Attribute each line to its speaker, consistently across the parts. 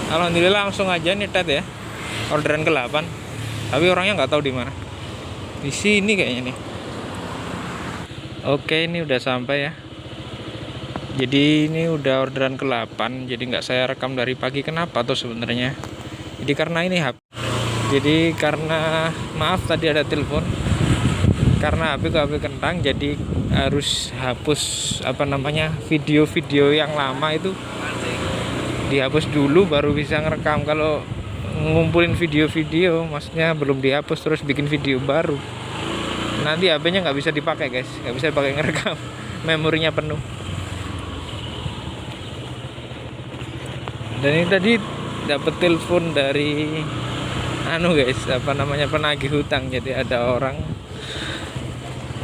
Speaker 1: Alhamdulillah langsung aja nih Ted ya. Orderan ke-8. Tapi orangnya nggak tahu di mana. Di sini kayaknya nih. Oke, ini udah sampai ya. Jadi ini udah orderan ke-8. Jadi nggak saya rekam dari pagi. Kenapa tuh sebenarnya? Jadi karena ini HP. Jadi karena maaf tadi ada telepon. Karena HP ke HP kentang, jadi harus hapus video-video yang lama itu dihapus dulu baru bisa ngerekam. Kalau ngumpulin video-video maksudnya belum dihapus terus bikin video baru, nanti HP-nya nggak bisa dipakai guys, nggak bisa dipakai ngerekam, memorinya penuh. Dan ini tadi dapat telepon dari guys, penagih hutang. Jadi ada orang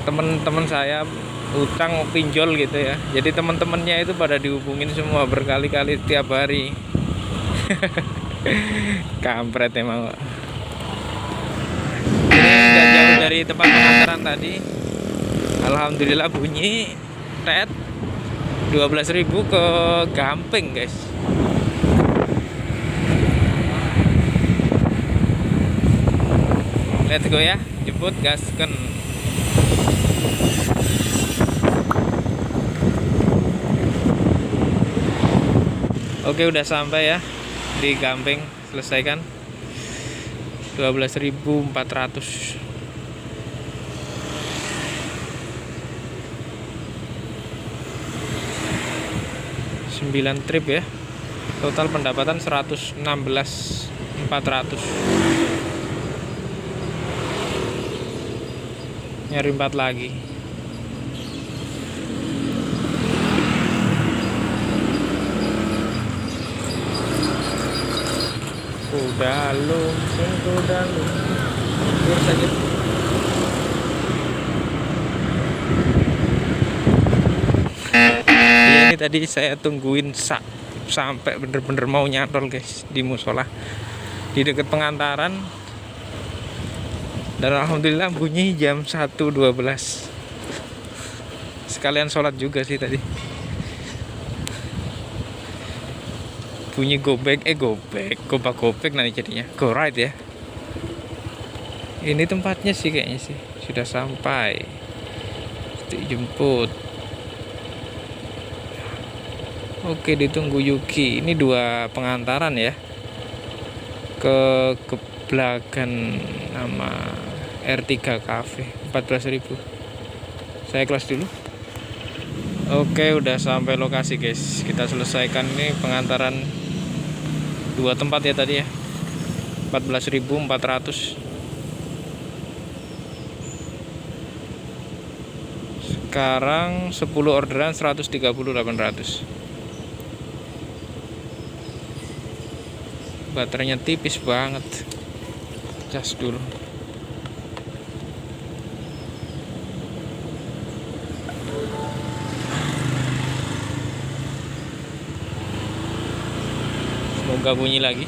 Speaker 1: teman-teman saya utang pinjol gitu ya. Jadi teman-temannya itu pada dihubungin semua berkali-kali tiap hari. Kampret emang. Ini udah jauh dari tempat pengantaran tadi. Alhamdulillah bunyi Ted 12.000 ke Gamping guys. Let's go ya, jemput gasken. Oke, udah sampai ya di Gamping, selesaikan 12.400. Sembilan trip ya. Total pendapatan 116.400. Nyari 4 lagi. Kuda lumping biar saja. Ini tadi saya tungguin sampai bener-bener mau nyantol guys di musola di dekat pengantaran. Dan alhamdulillah bunyi jam 1.12. Sekalian sholat juga sih tadi. Bunyi gobek nanti jadinya go right ya. Ini tempatnya sih kayaknya sih sudah sampai. Jemput. Oke, ditunggu Yuki. Ini 2 pengantaran ya. Ke belakang nama R3 Cafe 14.000. Saya kelas dulu. Oke, udah sampai lokasi guys. Kita selesaikan ini pengantaran 2 tempat ya tadi ya. 14.400. Sekarang 10 orderan 130.800. Baterainya tipis banget. Cas dulu. Semoga bunyi lagi.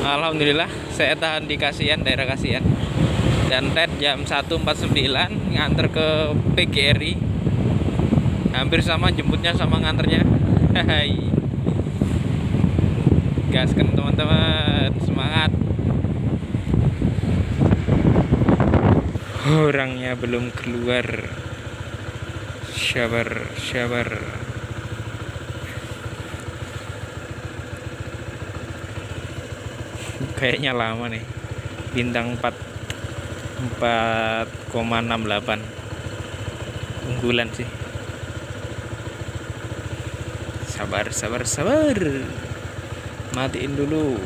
Speaker 1: Alhamdulillah saya tahan di Kasihan, daerah Kasihan. Dan Ted jam 1.49 nganter ke PGRI. Hampir sama jemputnya sama nganternya. Hai. Gaskan teman-teman, semangat. Orangnya belum keluar. Sabar. Kayaknya lama nih. Bintang 4,68. Unggulan sih. Sabar. Matiin dulu.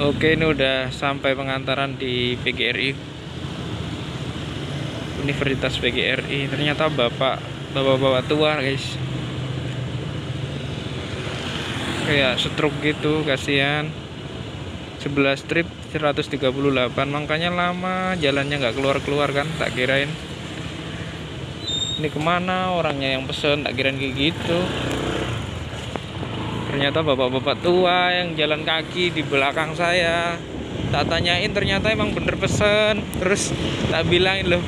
Speaker 1: Oke, ini udah sampai pengantaran di PGRI, Universitas PGRI. Ternyata bapak tua guys, kayak stroke gitu, kasihan. 11 trip 138, makanya lama jalannya nggak keluar kan. Tak kirain ini kemana orangnya yang pesen, tak kirain kayak gitu. Ternyata bapak-bapak tua yang jalan kaki di belakang saya. Tak tanyain ternyata emang bener pesen. Terus tak bilangin loh,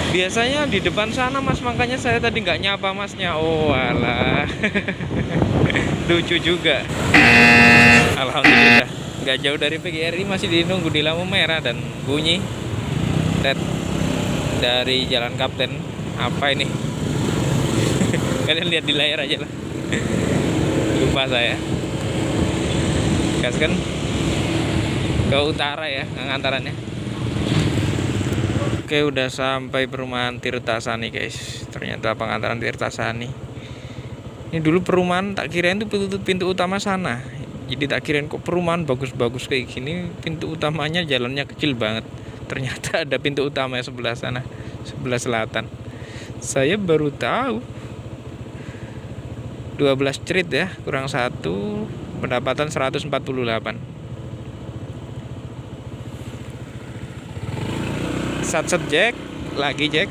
Speaker 1: biasanya di depan sana mas, makanya saya tadi nggak nyapa masnya. Oh alah. Lucu juga. Alhamdulillah nggak jauh dari PGRI, masih dinunggu di lampu merah dan bunyi red dari Jalan Kapten. Apa ini? Kalian lihat di layar aja lah. Lupa saya. Gaskan ke utara ya pengantarannya. Oke, udah sampai perumahan Tirtasani guys. Ternyata pengantaran Tirtasani. Ini dulu perumahan tak kirain itu pintu utama sana. Jadi tak kirain kok perumahan bagus-bagus kayak gini, pintu utamanya jalannya kecil banget. Ternyata ada pintu utama sebelah sana, sebelah selatan. Saya baru tahu. 12 street ya, kurang 1, pendapatan 148. Satset Jack, lagi Jack.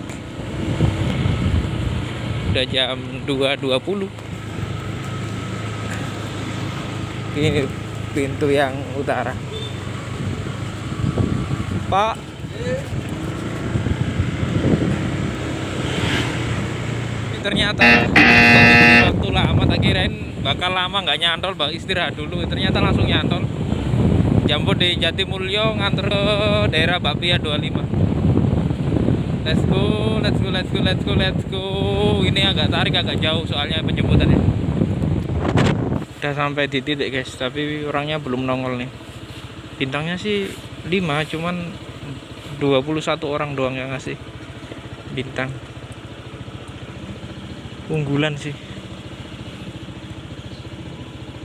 Speaker 1: Udah jam 2.20. Ini pintu yang utara. Pak. Ini ternyata waktu lama, tak kirain bakal lama nggak nyantol, bang istirahat dulu. Ternyata langsung nyantol. Jambo di Jatimulyo nganter ke daerah Bapia 25. Let's go, let's go, let's go, let's go, let's go. Ini agak tarik, agak jauh soalnya penjemputannya. Udah sampai di titik guys, tapi orangnya belum nongol nih. Bintangnya sih 5, cuman 21 orang doang yang ngasih bintang. Unggulan sih.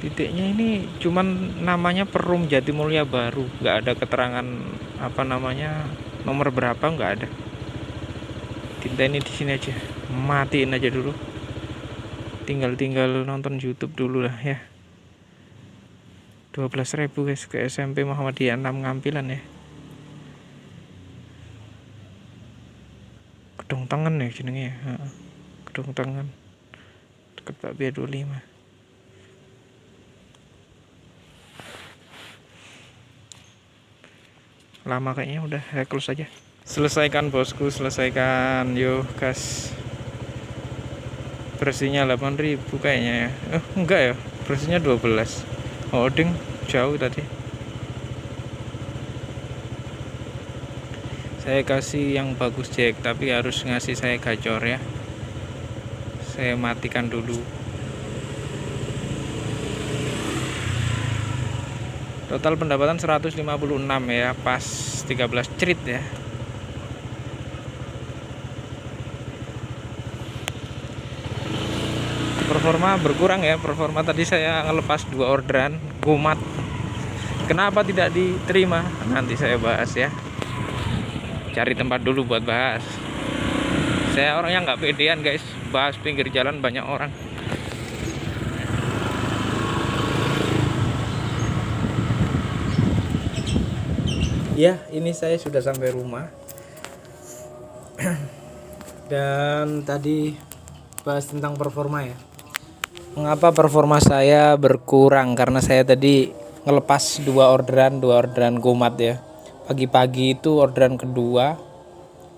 Speaker 1: Titiknya ini cuman namanya Perum Jatimulya Baru, nggak ada keterangan apa namanya, nomor berapa nggak ada. Tinta ini di sini aja, matiin aja dulu. Tinggal nonton YouTube dulu lah ya. 12.000 guys ke SMP Muhammadiyah 6 Ngampilan ya. Kedung Tengen ya jenenge ya. Kedung Tengen. Dekat Bapia 25. Lama kayaknya, udah saya close aja. Selesaikan bosku, selesaikan. Yuk gas. Bersihnya 8.000 kayaknya ya. Enggak ya, bersihnya 12. Oh ding, jauh tadi. Saya kasih yang bagus Jack, tapi harus ngasih saya gacor ya. Saya matikan dulu. Total pendapatan 156 ya, pas 13 cerit ya. Performa berkurang ya, performa tadi saya ngelepas 2 orderan gomat. Kenapa tidak diterima? Nanti saya bahas ya. Cari tempat dulu buat bahas. Saya orangnya nggak pedean guys, bahas pinggir jalan banyak orang. Ya, ini saya sudah sampai rumah. Dan tadi bahas tentang performa ya. Mengapa performa saya berkurang? Karena saya tadi ngelepas 2 orderan gomat ya. Pagi-pagi itu orderan kedua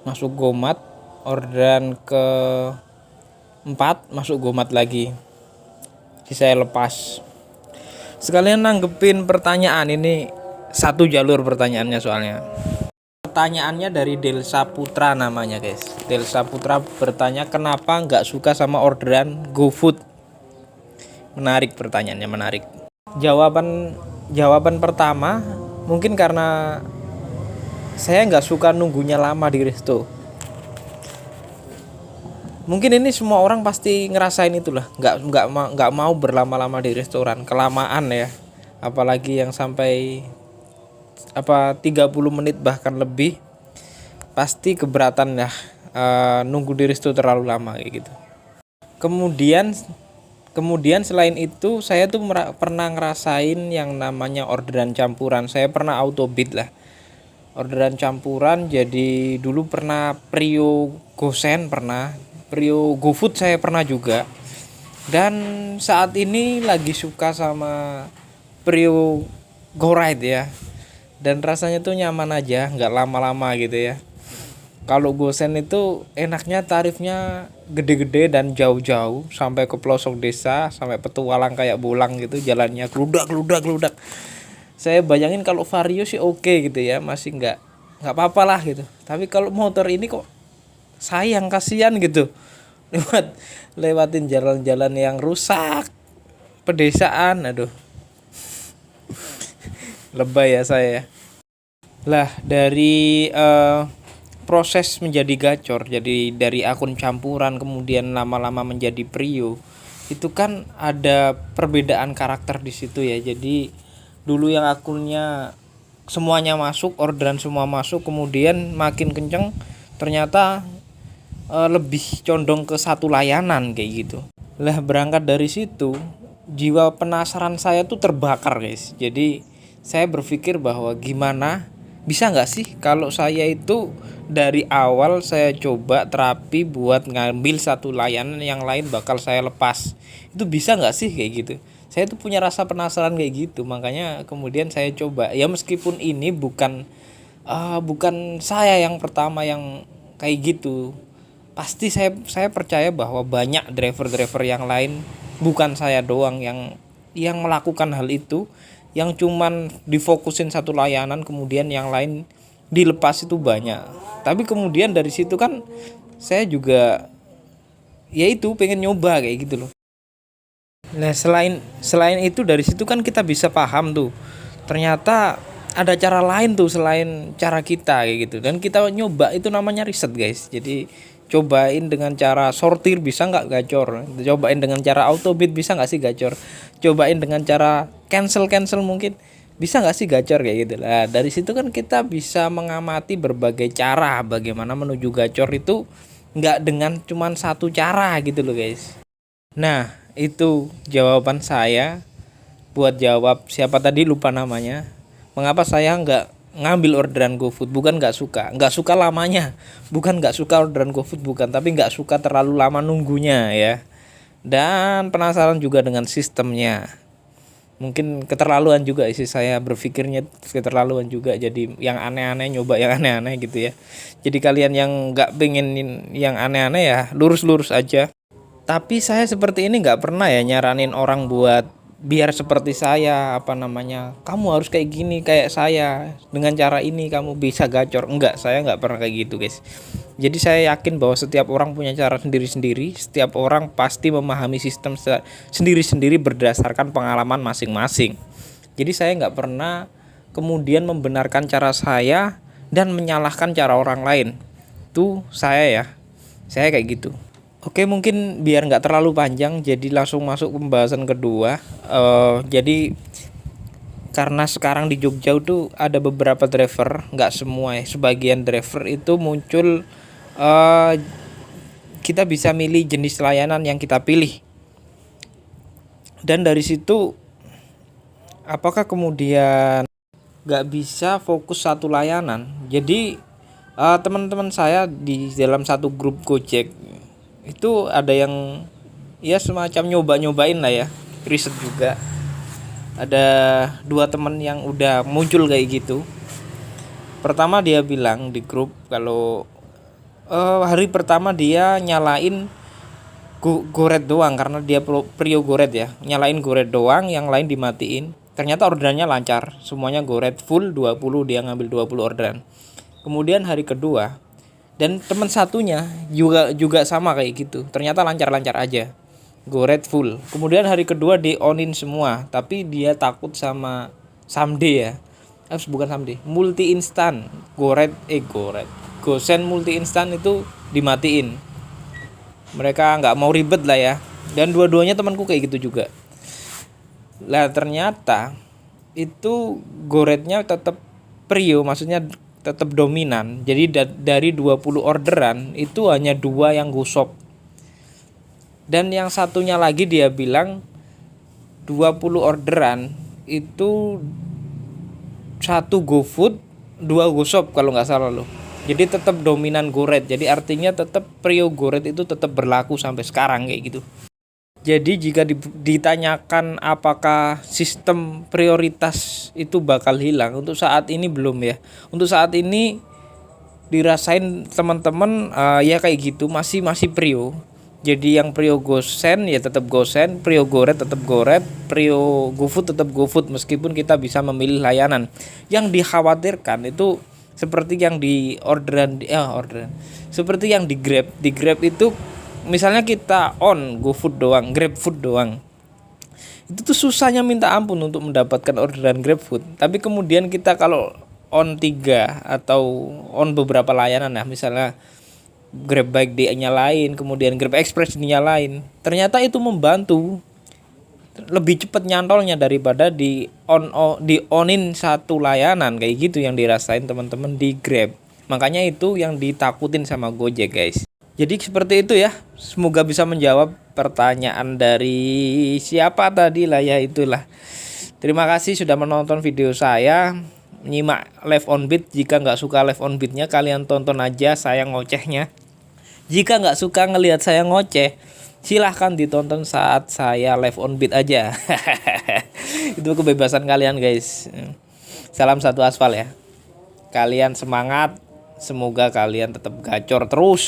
Speaker 1: masuk gomat, orderan ke 4 masuk gomat lagi. Jadi saya lepas. Sekalian nanggepin pertanyaan ini, satu jalur pertanyaannya soalnya. Pertanyaannya dari Delsa Putra namanya guys. Delsa Putra bertanya kenapa nggak suka sama orderan GoFood. Menarik pertanyaannya, menarik. Jawaban pertama mungkin karena saya nggak suka nunggunya lama di resto. Mungkin ini semua orang pasti ngerasain itulah, nggak mau berlama-lama di restoran, kelamaan ya. Apalagi yang sampai 30 menit bahkan lebih, pasti keberatan ya, nunggu di resto terlalu lama kayak gitu. Kemudian selain itu saya tuh pernah ngerasain yang namanya orderan campuran. Saya pernah auto bid lah, orderan campuran. Jadi dulu pernah Prio Gosen, pernah Prio GoFood saya pernah juga. Dan saat ini lagi suka sama Prio go ride ya. Dan rasanya tuh nyaman aja, nggak lama-lama gitu ya. Kalau GoSend itu enaknya tarifnya gede-gede dan jauh-jauh sampai ke pelosok desa, sampai petualang kayak bolang gitu, jalannya geludak geludak geludak. Saya bayangin kalau Vario sih oke gitu ya, masih nggak apa-apa lah gitu. Tapi kalau motor ini kok sayang, kasihan gitu. Lewatin jalan-jalan yang rusak, pedesaan, aduh, lebay ya saya ya. Lah dari proses menjadi gacor, jadi dari akun campuran kemudian lama-lama menjadi Prio, itu kan ada perbedaan karakter di situ ya. Jadi dulu yang akunnya semuanya masuk, orderan semua masuk, kemudian makin kenceng ternyata lebih condong ke satu layanan kayak gitu. Lah berangkat dari situ, jiwa penasaran saya tuh terbakar guys. Jadi saya berpikir bahwa gimana bisa nggak sih kalau saya itu dari awal saya coba terapi buat ngambil satu layanan, yang lain bakal saya lepas. Itu bisa nggak sih kayak gitu. Saya tuh punya rasa penasaran kayak gitu, makanya kemudian saya coba. Ya meskipun ini bukan saya yang pertama yang kayak gitu. Pasti saya percaya bahwa banyak driver-driver yang lain, bukan saya doang yang melakukan hal itu, yang cuman difokusin satu layanan kemudian yang lain dilepas itu banyak. Tapi kemudian dari situ kan saya juga ya itu pengen nyoba kayak gitu loh. Nah, selain itu dari situ kan kita bisa paham tuh. Ternyata ada cara lain tuh selain cara kita kayak gitu. Dan kita nyoba, itu namanya riset, guys. Jadi cobain dengan cara sortir bisa nggak gacor. Cobain dengan cara auto bid bisa nggak sih gacor. Cobain dengan cara cancel mungkin bisa nggak sih gacor kayak gitu lah. Dari situ kan kita bisa mengamati berbagai cara bagaimana menuju gacor itu, nggak dengan cuman satu cara gitu loh guys. Nah itu jawaban saya buat jawab siapa tadi lupa namanya, mengapa saya nggak ngambil orderan GoFood. Bukan nggak suka lamanya, bukan nggak suka orderan GoFood, bukan, tapi nggak suka terlalu lama nunggunya ya, dan penasaran juga dengan sistemnya. Mungkin keterlaluan juga sih, saya berpikirnya keterlaluan juga, jadi yang aneh-aneh, nyoba yang aneh-aneh gitu ya. Jadi kalian yang nggak pengen yang aneh-aneh ya lurus-lurus aja. Tapi saya seperti ini nggak pernah ya nyaranin orang buat biar seperti saya, apa namanya, kamu harus kayak gini kayak saya, dengan cara ini kamu bisa gacor. Enggak, saya nggak pernah kayak gitu guys. Jadi saya yakin bahwa setiap orang punya cara sendiri-sendiri, setiap orang pasti memahami sistem sendiri-sendiri berdasarkan pengalaman masing-masing. Jadi saya nggak pernah kemudian membenarkan cara saya dan menyalahkan cara orang lain. Itu saya kayak gitu. Oke, mungkin biar nggak terlalu panjang, jadi langsung masuk pembahasan kedua. Jadi karena sekarang di Jogja itu ada beberapa driver, nggak semua ya, sebagian driver itu muncul, eh, kita bisa milih jenis layanan yang kita pilih. Dan dari situ apakah kemudian nggak bisa fokus satu layanan. Jadi teman-teman saya di dalam satu grup Gojek itu ada yang ya semacam nyobain lah ya, riset juga. Ada dua teman yang udah muncul kayak gitu. Pertama dia bilang di grup kalau hari pertama dia nyalain goret doang, karena dia Prio goret ya, nyalain goret doang, yang lain dimatiin. Ternyata orderannya lancar, semuanya goret full 20, dia ngambil 20 orderan. Kemudian hari kedua dan teman satunya juga sama kayak gitu, ternyata lancar-lancar aja, goret full. Kemudian hari kedua di onin semua, tapi dia takut sama someday ya, bukan someday, multi instan, GoSend multi instan itu dimatiin. Mereka nggak mau ribet lah ya, dan dua-duanya temanku kayak gitu juga. Lah ternyata itu goretnya tetap Prio, maksudnya tetap dominan. Jadi dari 20 orderan itu hanya 2 yang gosok. Dan yang satunya lagi dia bilang 20 orderan itu 1 GoFood, 2 gosok kalau nggak salah loh. Jadi tetap dominan goret. Jadi artinya tetap Prio goret itu tetap berlaku sampai sekarang kayak gitu. Jadi jika ditanyakan apakah sistem prioritas itu bakal hilang, untuk saat ini belum ya. Untuk saat ini dirasain teman-teman ya kayak gitu, masih prio. Jadi yang prio gosen ya tetap gosen, prio goret tetap goret, prio GoFood tetap GoFood meskipun kita bisa memilih layanan. Yang dikhawatirkan itu seperti yang di orderan seperti yang di Grab. Di Grab itu misalnya kita on GoFood doang, GrabFood doang. Itu tuh susahnya minta ampun untuk mendapatkan orderan GrabFood. Tapi kemudian kita kalau on 3 atau on beberapa layanan, nah misalnya Grab Bike dinyalain, kemudian Grab Express dinyalain, ternyata itu membantu lebih cepat nyantolnya daripada di onin satu layanan kayak gitu yang dirasain teman-teman di Grab. Makanya itu yang ditakutin sama Gojek, guys. Jadi seperti itu ya. Semoga bisa menjawab pertanyaan dari siapa tadi lah ya, itulah. Terima kasih sudah menonton video saya. Nyimak live on beat. Jika nggak suka live on beatnya, kalian tonton aja saya ngocehnya. Jika nggak suka ngelihat saya ngoceh, silahkan ditonton saat saya live on beat aja. Itu kebebasan kalian, guys. Salam satu aspal ya. Kalian semangat. Semoga kalian tetap gacor terus.